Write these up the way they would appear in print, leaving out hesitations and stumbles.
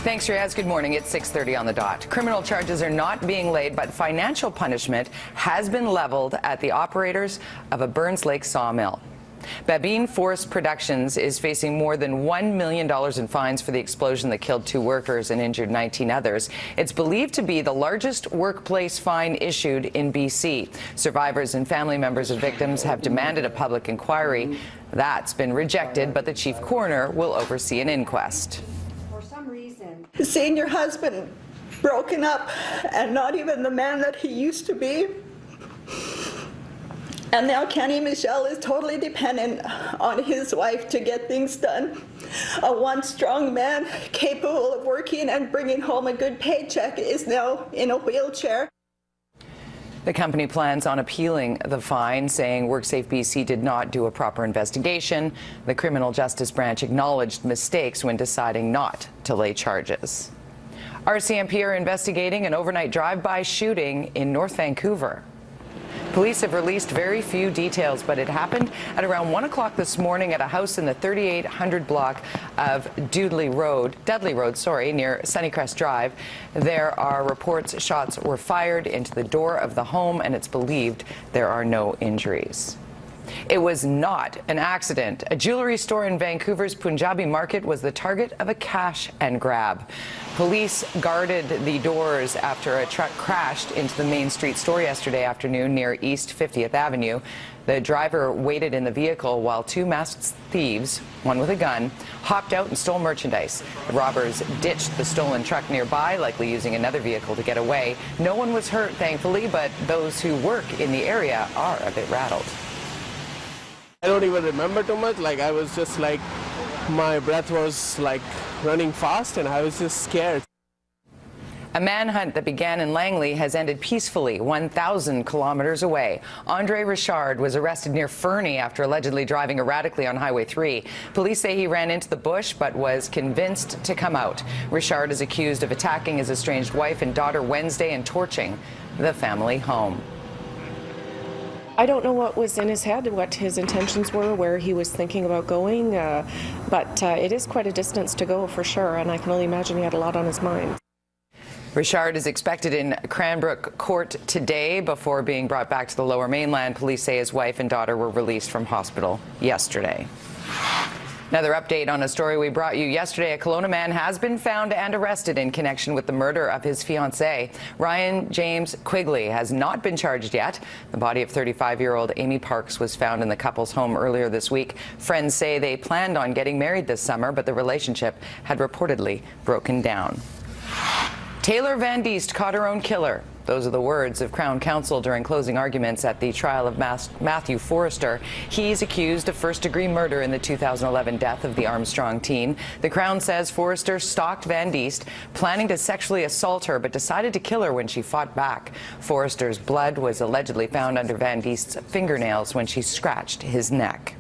Thanks, Riaz. Good morning. It's 6:30 on the dot. Criminal charges are not being laid, but financial punishment has been leveled at the operators of a Burns Lake sawmill. Babine Forest Productions is facing more than $1 million in fines for the explosion that killed 2 workers and injured 19 others. It's believed to be the largest workplace fine issued in BC. Survivors and family members of victims have demanded a public inquiry. That's been rejected, but the chief coroner will oversee an inquest. For some reason, seeing your husband broken up and not even the man that he used to be. And now Kenny Michelle is totally dependent on his wife to get things done. A once strong man capable of working and bringing home a good paycheck is now in a wheelchair. The company plans on appealing the fine, saying WorkSafe BC did not do a proper investigation. The Criminal Justice Branch acknowledged mistakes when deciding not to lay charges. RCMP are investigating an overnight drive-by shooting in North Vancouver. Police have released very few details, but it happened at around 1 o'clock this morning at a house in the 3800 block of Dudley Road, near Sunnycrest Drive. There are reports shots were fired into the door of the home, and it's believed there are no injuries. It was not an accident. A jewelry store in Vancouver's Punjabi market was the target of a cash and grab. Police guarded the doors after a truck crashed into the Main Street store yesterday afternoon near East 50th Avenue. The driver waited in the vehicle while 2 masked thieves, one with a gun, hopped out and stole merchandise. The robbers ditched the stolen truck nearby, likely using another vehicle to get away. No one was hurt, thankfully, but those who work in the area are a bit rattled. I don't even remember too much. I was just my breath was running fast and I was just scared. A manhunt that began in Langley has ended peacefully 1,000 kilometers away. Andre Richard was arrested near Fernie after allegedly driving erratically on Highway 3. Police say he ran into the bush but was convinced to come out. Richard is accused of attacking his estranged wife and daughter Wednesday and torching the family home. I don't know what was in his head, what his intentions were, where he was thinking about going, but it is quite a distance to go for sure, and I can only imagine he had a lot on his mind. Richard is expected in Cranbrook Court today before being brought back to the Lower Mainland. Police say his wife and daughter were released from hospital yesterday. Another update on a story we brought you yesterday. A Kelowna man has been found and arrested in connection with the murder of his fiancée. Ryan James Quigley has not been charged yet. The body of 35-year-old Amy Parks was found in the couple's home earlier this week. Friends say they planned on getting married this summer, but the relationship had reportedly broken down. Taylor Van Diest caught her own killer. Those are the words of Crown Counsel during closing arguments at the trial of Matthew Forrester. He's accused of first-degree murder in the 2011 death of the Armstrong teen. The Crown says Forrester stalked Van Diest, planning to sexually assault her, but decided to kill her when she fought back. Forrester's blood was allegedly found under Van Diest's fingernails when she scratched his neck.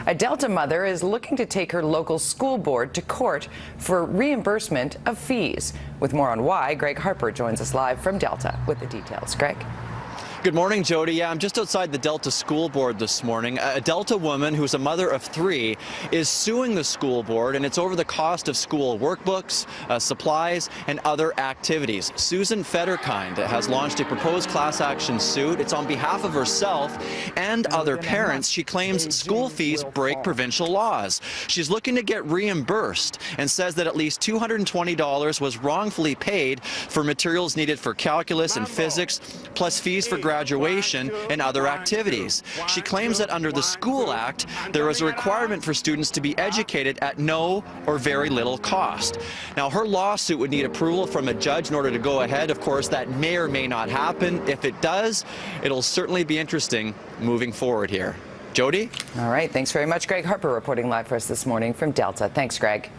A Delta mother is looking to take her local school board to court for reimbursement of fees. With more on why, Greg Harper joins us live from Delta with the details. Greg? Good morning, Jody. Yeah, I'm just outside the Delta School Board this morning. A Delta woman who's a mother of 3 is suing the school board, and it's over the cost of school workbooks, supplies, and other activities. Susan Fetterkind has launched a proposed class action suit. It's on behalf of herself and other parents. She claims school fees break provincial laws. She's looking to get reimbursed and says that at least $220 was wrongfully paid for materials needed for calculus and physics, plus fees for graduation and other activities. She claims that under the School Act, there is a requirement for students to be educated at no or very little cost. Now, her lawsuit would need approval from a judge in order to go ahead. Of course, that may or may not happen. If it does, it'll certainly be interesting moving forward here. Jody? All right. Thanks very much, Greg Harper, reporting live for us this morning from Delta. Thanks, Greg.